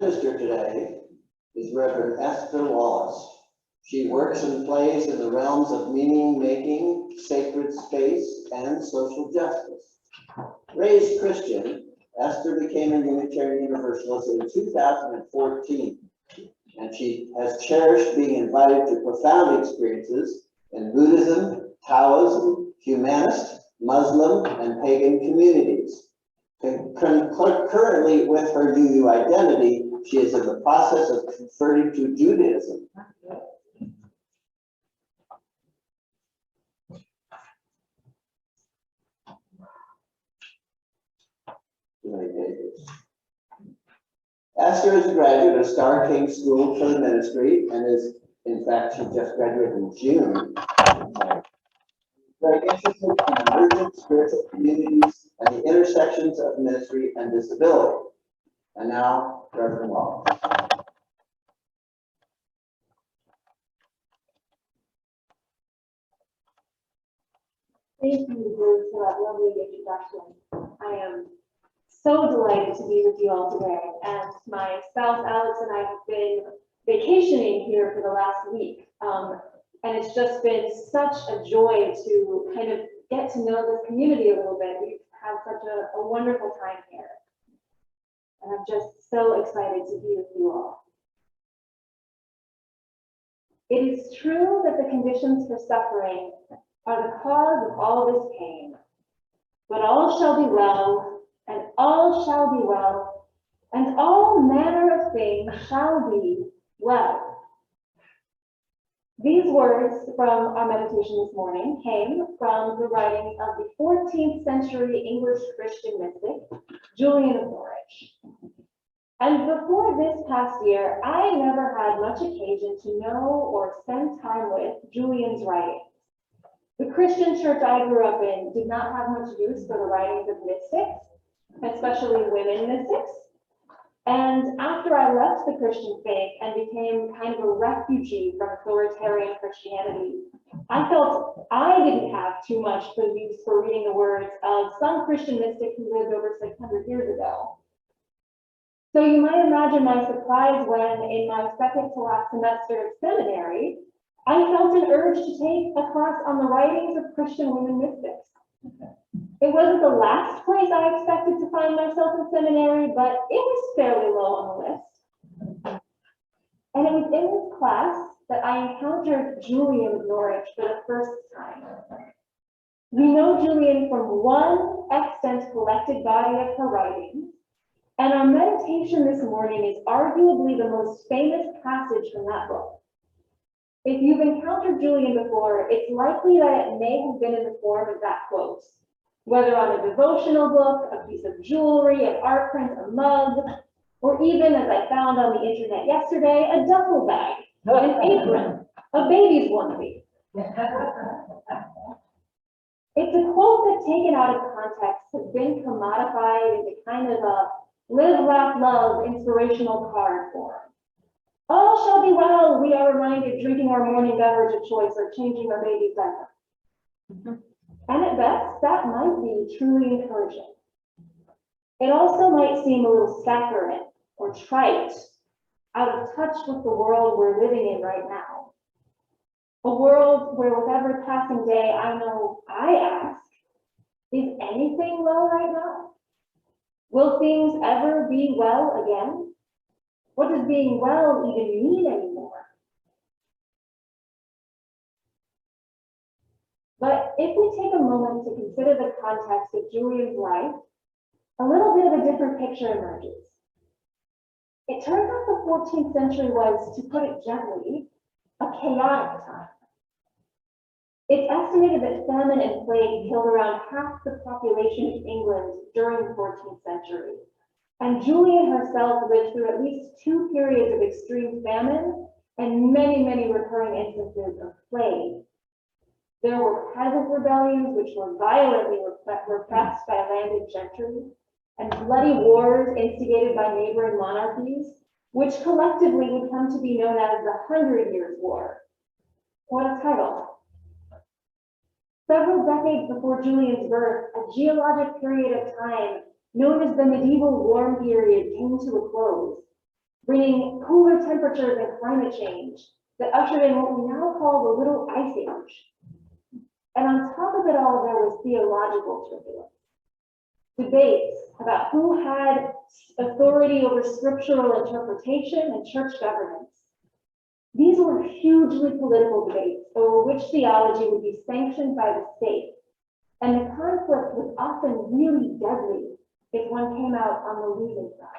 Sister today is Reverend Esther Wallace. She works and plays in the realms of meaning-making, sacred space, and social justice. Raised Christian, Esther became a Unitarian Universalist in 2014, and she has cherished being invited to profound experiences in Buddhism, Taoism, humanist, Muslim, and pagan communities. Currently, with her UU identity, she is in the process of converting to Judaism. Esther is a graduate of Star King School for the Ministry and is, in fact, she just graduated in June. Very interested in emergent spiritual communities and the intersections of ministry and disability. And now, Reverend Wallace. Thank you, Bruce, for that lovely introduction. I am so delighted to be with you all today. And my spouse, Alex, and I have been vacationing here for the last week. And it's just been such a joy to kind of get to know this community a little bit. We've had such a wonderful time here. And I'm just so excited to be with you all. It is true that the conditions for suffering are the cause of all this pain. But all shall be well, and all shall be well, and all manner of things shall be well. These words from our meditation this morning came from the writings of the 14th century English Christian mystic, Julian of Norwich. And before this past year, I never had much occasion to know or spend time with Julian's writings. The Christian church I grew up in did not have much use for the writings of mystics, especially women mystics. And after I left the Christian faith and became kind of a refugee from authoritarian Christianity, I felt I didn't have too much use for reading the words of some Christian mystic who lived over 600 years ago. So you might imagine my surprise when, in my second to last semester of seminary, I felt an urge to take a class on the writings of Christian women mystics. It wasn't the last place I expected to find myself in seminary, but it was fairly low on the list. And it was in this class that I encountered Julian of Norwich for the first time. We know Julian from one extant collected body of her writings, and our meditation this morning is arguably the most famous passage from that book. If you've encountered Julian before, it's likely that it may have been in the form of that quote, whether on a devotional book, a piece of jewelry, an art print, a mug, or even, as I found on the internet yesterday, a duffel bag, an apron, a baby's onesie. It's a quote that, taken out of context, has been commodified into kind of a live, laugh, love inspirational card form. All shall be well, we are reminded, drinking our morning beverage of choice or changing our baby's diaper. And at best, that might be truly encouraging. It also might seem a little saccharine or trite, out of touch with the world we're living in right now. A world where with every passing day, I know I ask, is anything well right now? Will things ever be well again? What does being well even mean anymore? But if we take a moment to consider the context of Julian's life, a little bit of a different picture emerges. It turns out the 14th century was, to put it gently, a chaotic time. It's estimated that famine and plague killed around half the population of England during the 14th century. And Julian herself lived through at least 2 periods of extreme famine and many, many recurring instances of plague. There were peasant rebellions which were violently repressed by landed gentry, and bloody wars instigated by neighboring monarchies, which collectively would come to be known as the 100 Years' War. What a title. Several decades before Julian's birth, a geologic period of time known as the medieval warm period came to a close. bringing cooler temperatures and climate change that ushered in what we now call the Little Ice Age. And on top of it all, there was theological turbulence. Debates about who had authority over scriptural interpretation and church governance. These were hugely political debates over which theology would be sanctioned by the state. And the conflict was often really deadly if one came out on the losing side.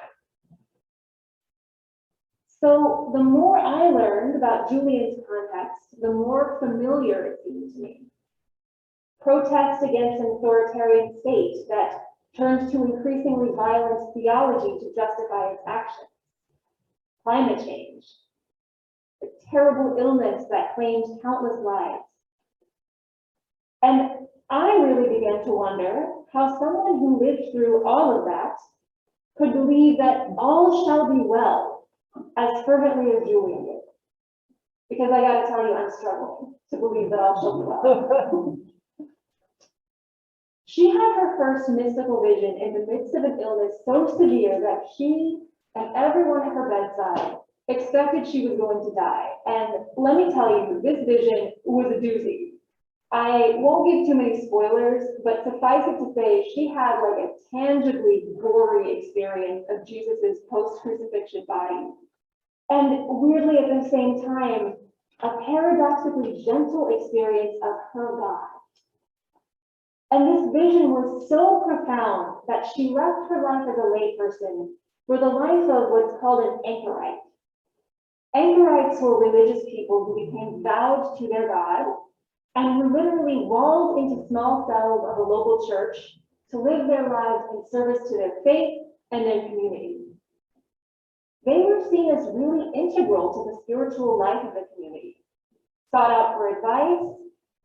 So the more I learned about Julian's context, the more familiar it seemed to me. Protest against an authoritarian state that turned to increasingly violent theology to justify its actions. Climate change. A terrible illness that claimed countless lives. And I really began to wonder how someone who lived through all of that could believe that all shall be well as fervently as Julian did. Because I gotta tell you, I'm struggling to believe that all shall be well. She had her first mystical vision in the midst of an illness so severe that she and everyone at her bedside expected she was going to die. And let me tell you, this vision was a doozy. I won't give too many spoilers, but suffice it to say, she had like a tangibly gory experience of Jesus's post-crucifixion body. And weirdly at the same time, a paradoxically gentle experience of her God. And this vision was so profound that she left her life as a layperson for the life of what's called an anchorite. Anchorites were religious people who became vowed to their God and were literally walled into small cells of a local church to live their lives in service to their faith and their community. They were seen as really integral to the spiritual life of the community, sought out for advice,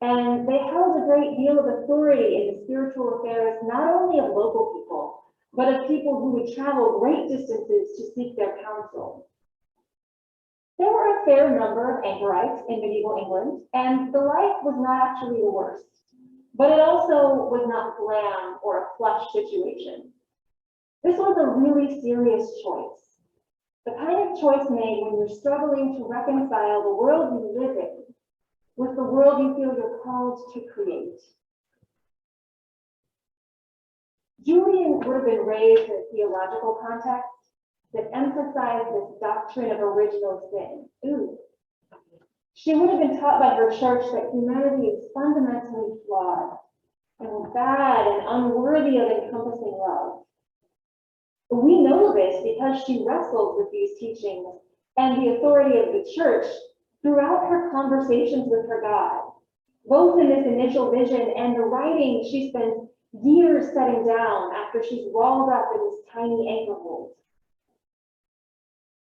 and they held a great deal of authority in the spiritual affairs, not only of local people, but of people who would travel great distances to seek their counsel. There were a fair number of anchorites in medieval England, and the life was not actually the worst, but it also was not glam or a plush situation. This was a really serious choice, the kind of choice made when you're struggling to reconcile the world you live in with the world you feel you're called to create. Julian would have been raised in a theological context that emphasized this doctrine of original sin. Ooh. She would have been taught by her church that humanity is fundamentally flawed and bad and unworthy of encompassing love. We know this because she wrestled with these teachings and the authority of the church throughout her conversations with her God, both in this initial vision and the writing she spends years setting down after she's walled up in this tiny anchor hold.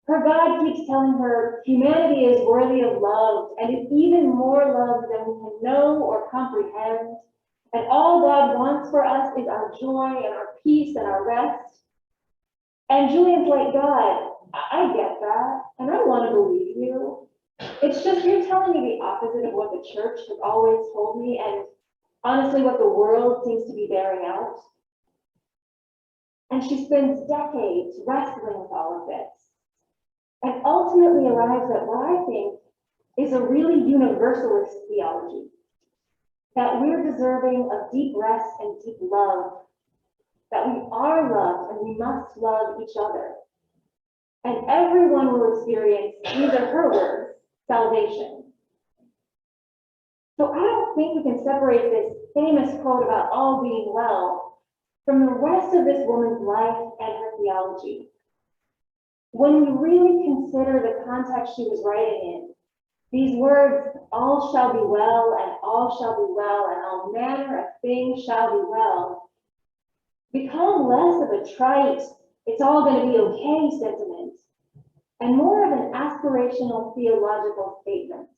Her God keeps telling her humanity is worthy of love and is even more loved than we can know or comprehend. And all God wants for us is our joy and our peace and our rest. And Julian's like, God, I get that, and I want to believe you. It's just you're telling me the opposite of what the church has always told me, and honestly what the world seems to be bearing out. And she spends decades wrestling with all of this, and ultimately arrives at what I think is a really universalist theology, that we're deserving of deep rest and deep love, that we are loved and we must love each other. And everyone will experience, these are her words, salvation. So I don't think we can separate this famous quote about all being well from the rest of this woman's life and her theology. When you really consider the context she was writing in, these words, all shall be well, and all shall be well, and all manner of things shall be well, become less of a trite, it's all going to be okay sentiment, and more of an aspirational theological statement.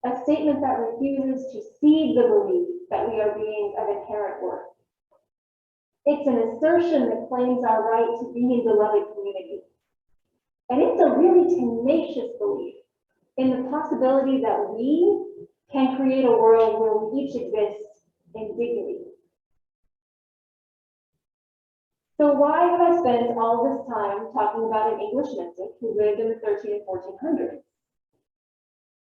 A statement that refuses to cede the belief that we are beings of inherent worth. It's an assertion that claims our right to be in beloved community. And it's a really tenacious belief in the possibility that we can create a world where we each exist in dignity. So why have I spent all this time talking about an English mystic who lived in the 1300s and 1400s?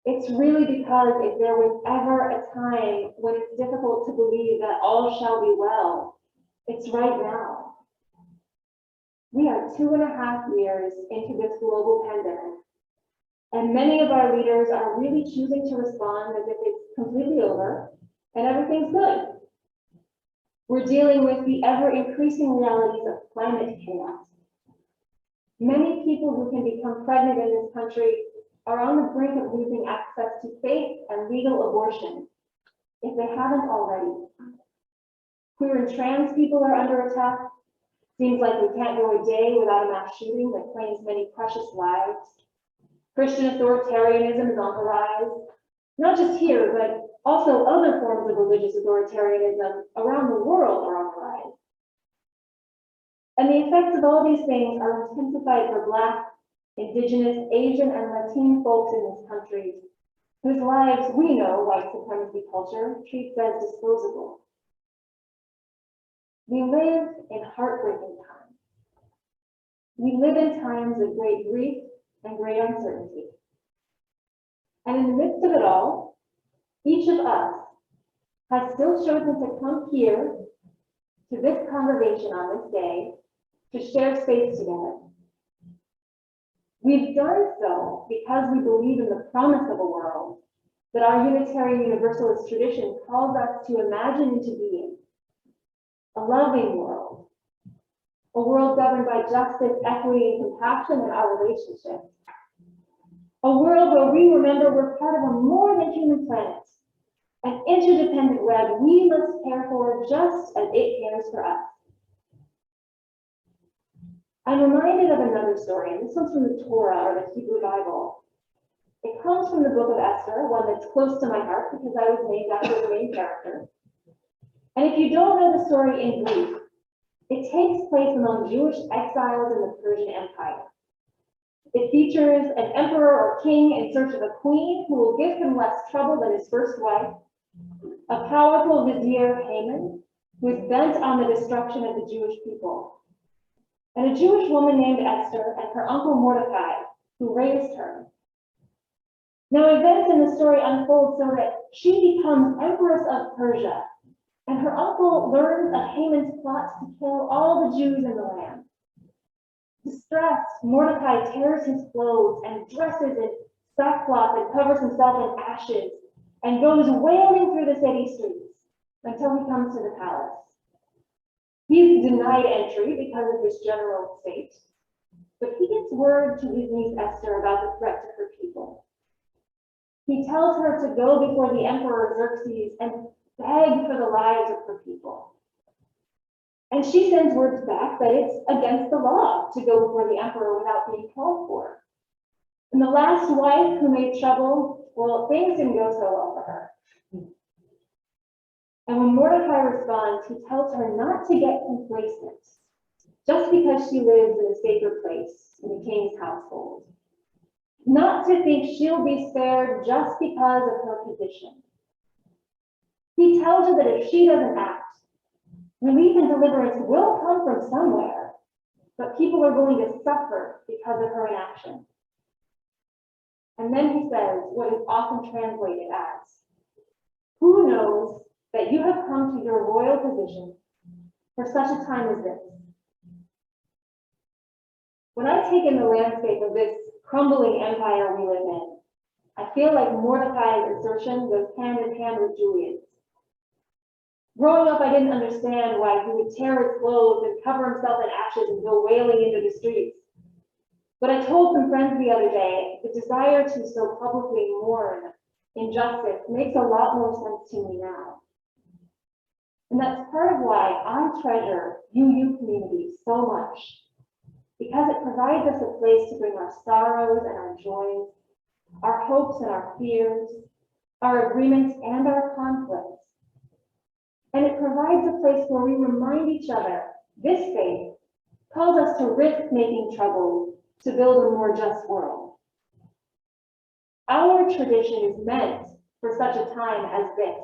It's really because if there was ever a time when it's difficult to believe that all shall be well, it's right now. We are 2.5 years into this global pandemic, and many of our leaders are really choosing to respond as if it's completely over and everything's good. We're dealing with the ever-increasing realities of climate chaos. Many people who can become pregnant in this country are on the brink of losing access to safe and legal abortion, if they haven't already. Queer and trans people are under attack. Seems like we can't go a day without a mass shooting that claims many precious lives. Christian authoritarianism is on the rise, not just here, but also other forms of religious authoritarianism around the world are on the rise. And the effects of all these things are intensified for Black, Indigenous, Asian, and Latino folks in this country, whose lives we know white supremacy culture treats as disposable. We live in heartbreaking times. We live in times of great grief and great uncertainty. And in the midst of it all, each of us has still chosen to come here to this congregation on this day to share space together. We've done so because we believe in the promise of a world that our Unitarian Universalist tradition calls us to imagine into being. A loving world, a world governed by justice, equity, and compassion in our relationships. A world where we remember we're part of a more than human planet, an interdependent web we must care for just as it cares for us. I'm reminded of another story, and this one's from the Torah, or the Hebrew Bible. It comes from the book of Esther, one that's close to my heart because I was named after the main character. And if you don't know the story in brief, it takes place among Jewish exiles in the Persian Empire. It features an emperor or king in search of a queen who will give him less trouble than his first wife, a powerful vizier, Haman, who is bent on the destruction of the Jewish people, and a Jewish woman named Esther and her uncle Mordecai, who raised her. Now, events in the story unfold so that she becomes empress of Persia, and her uncle learns of Haman's plot to kill all the Jews in the land. Distressed, Mordecai tears his clothes and dresses in sackcloth and covers himself in ashes and goes wailing through the city streets until he comes to the palace. He's denied entry because of his general state, but he gets word to his niece Esther about the threat to her people. He tells her to go before the emperor Xerxes and beg for the lives of her people. And she sends words back that it's against the law to go before the emperor without being called for. And the last wife who made trouble, well, things didn't go so well for her. And when Mordecai responds, he tells her not to get complacent, just because she lives in a sacred place in the king's household. Not to think she'll be spared just because of her position. He tells her that if she doesn't act, relief and deliverance will come from somewhere, but people are going to suffer because of her inaction. And then he says what is often translated as, "Who knows that you have come to your royal position for such a time as this?" When I take in the landscape of this crumbling empire we live in, I feel like Mordecai's assertion goes hand in hand with Julian's. Growing up, I didn't understand why he would tear his clothes and cover himself in ashes and go wailing into the streets. But I told some friends the other day, the desire to so publicly mourn injustice makes a lot more sense to me now. And that's part of why I treasure UU community so much, because it provides us a place to bring our sorrows and our joys, our hopes and our fears, our agreements and our conflicts. And it provides a place where we remind each other this faith calls us to risk making trouble to build a more just world. Our tradition is meant for such a time as this,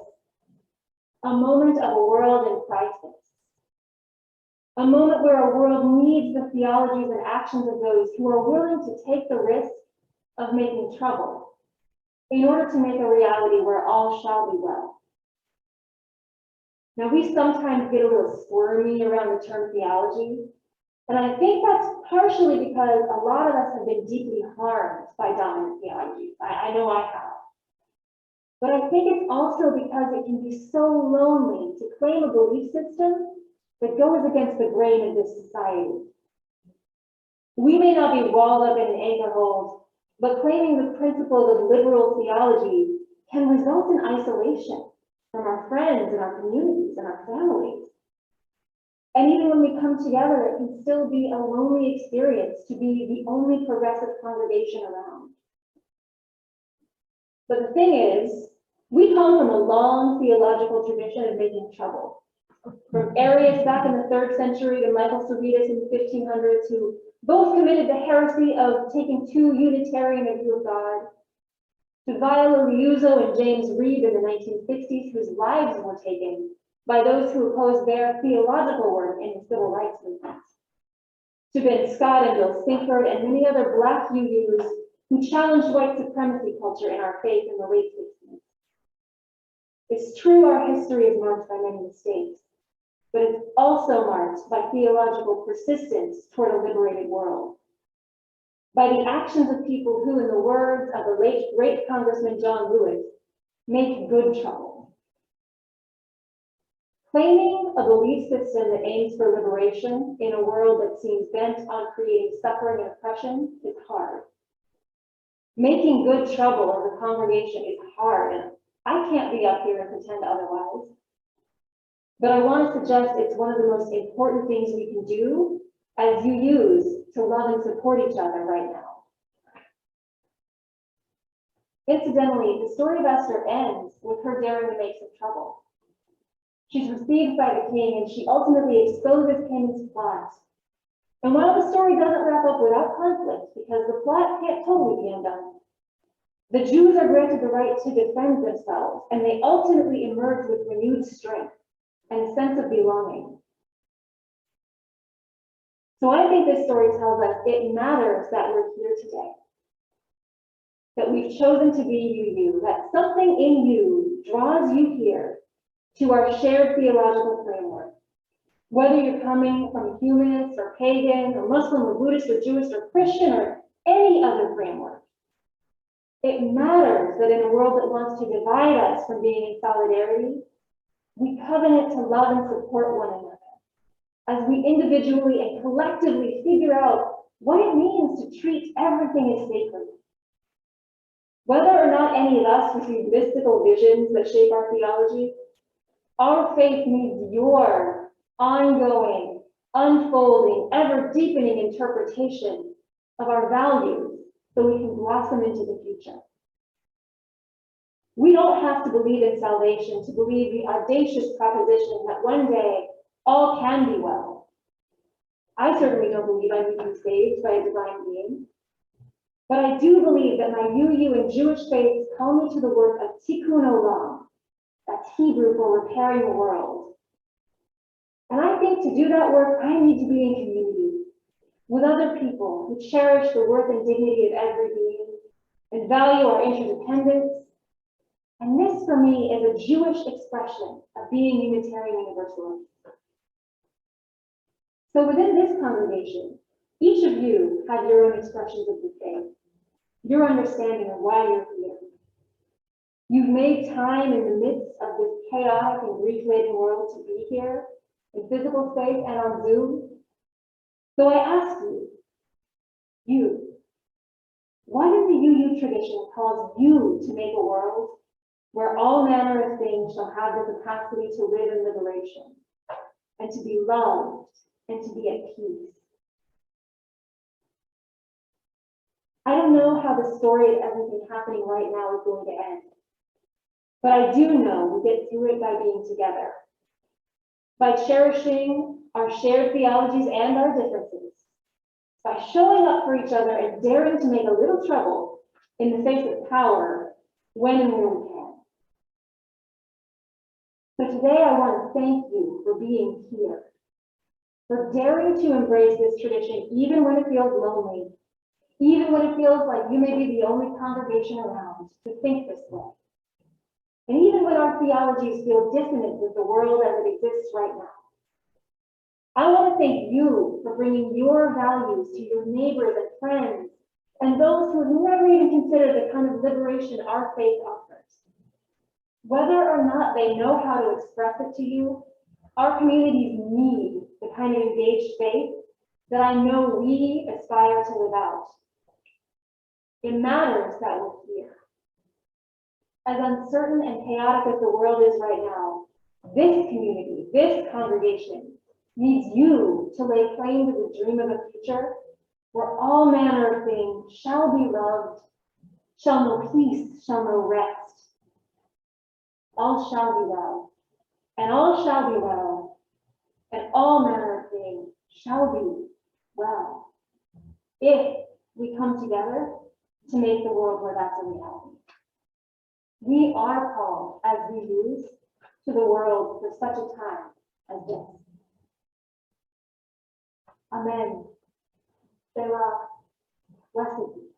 a moment of a world in crisis. A moment where our world needs the theologies and actions of those who are willing to take the risk of making trouble in order to make a reality where all shall be well. Now, we sometimes get a little squirmy around the term theology, and I think that's partially because a lot of us have been deeply harmed by dominant theologies. I know I have. But I think it's also because it can be so lonely to claim a belief system that goes against the grain of this society. We may not be walled up in an anchor hold, but claiming the principles of liberal theology can result in isolation from our friends and our communities and our families. And even when we come together, it can still be a lonely experience to be the only progressive congregation around. But the thing is, we come from a long theological tradition of making trouble. From Arius back in the 3rd century to Michael Servetus in the 1500s, who both committed the heresy of taking too Unitarian a view of God, to Viola Liuzzo and James Reeb in the 1960s, whose lives were taken by those who opposed their theological work in the civil rights movement, to Ben Scott and Bill Sinkford and many other Black UUs who challenged white supremacy culture in our faith in the late 60s. It's true our history is marked by many mistakes, but it's also marked by theological persistence toward a liberated world, by the actions of people who, in the words of the late great Congressman John Lewis, make good trouble. Claiming a belief system that aims for liberation in a world that seems bent on creating suffering and oppression is hard. Making good trouble as a congregation is hard, and I can't be up here and pretend otherwise. But I want to suggest it's one of the most important things we can do as UUs to love and support each other right now. Incidentally, the story of Esther ends with her daring to make some trouble. She's received by the king, and she ultimately exposes Haman's plot. And while the story doesn't wrap up without conflict, because the plot can't totally be undone, the Jews are granted the right to defend themselves, and they ultimately emerge with renewed strength and a sense of belonging. So I think this story tells us it matters that we're here today, that we've chosen to be UU, that something in you draws you here to our shared theological framework. Whether you're coming from a humanist or pagan or Muslim or Buddhist or Jewish or Christian or any other framework, it matters that in a world that wants to divide us from being in solidarity, we covenant to love and support one another as we individually and collectively figure out what it means to treat everything as sacred. Whether or not any of us receive mystical visions that shape our theology, our faith needs your ongoing, unfolding, ever-deepening interpretation of our values so we can blossom into the future. We don't have to believe in salvation to believe the audacious proposition that one day all can be well. I certainly don't believe I need to be saved by a divine being, but I do believe that my UU and Jewish faiths call me to the work of tikkun olam. That's Hebrew for repairing the world. And I think to do that work, I need to be in community with other people who cherish the worth and dignity of every being and value our interdependence. And this, for me, is a Jewish expression of being Unitarian Universalist. So within this congregation, each of you have your own expressions of the faith, your understanding of why you're here. You've made time in the midst of this chaotic and grief-laden world to be here in physical space and on Zoom. So I ask you, what in the UU tradition calls you to make a world where all manner of things shall have the capacity to live in liberation and to be loved and to be at peace? I don't know how the story of everything happening right now is going to end, but I do know we get through it by being together, by cherishing our shared theologies and our differences, by showing up for each other and daring to make a little trouble in the face of power when and where we can. So today I want to thank you for being here, for daring to embrace this tradition even when it feels lonely, even when it feels like you may be the only congregation around to think this way. And even when our theologies feel dissonant with the world as it exists right now. I want to thank you for bringing your values to your neighbors and friends and those who have never even considered the kind of liberation our faith offers. Whether or not they know how to express it to you, our communities need the kind of engaged faith that I know we aspire to live out. It matters that we're here. As uncertain and chaotic as the world is right now, this community, this congregation, needs you to lay claim to the dream of a future where all manner of things shall be loved, shall know peace, shall know rest. All shall be well, and all shall be well, and all manner of things shall be well, if we come together to make the world where that's a reality. We are called as we use to the world for such a time as this. Amen. Selah. Blessed be.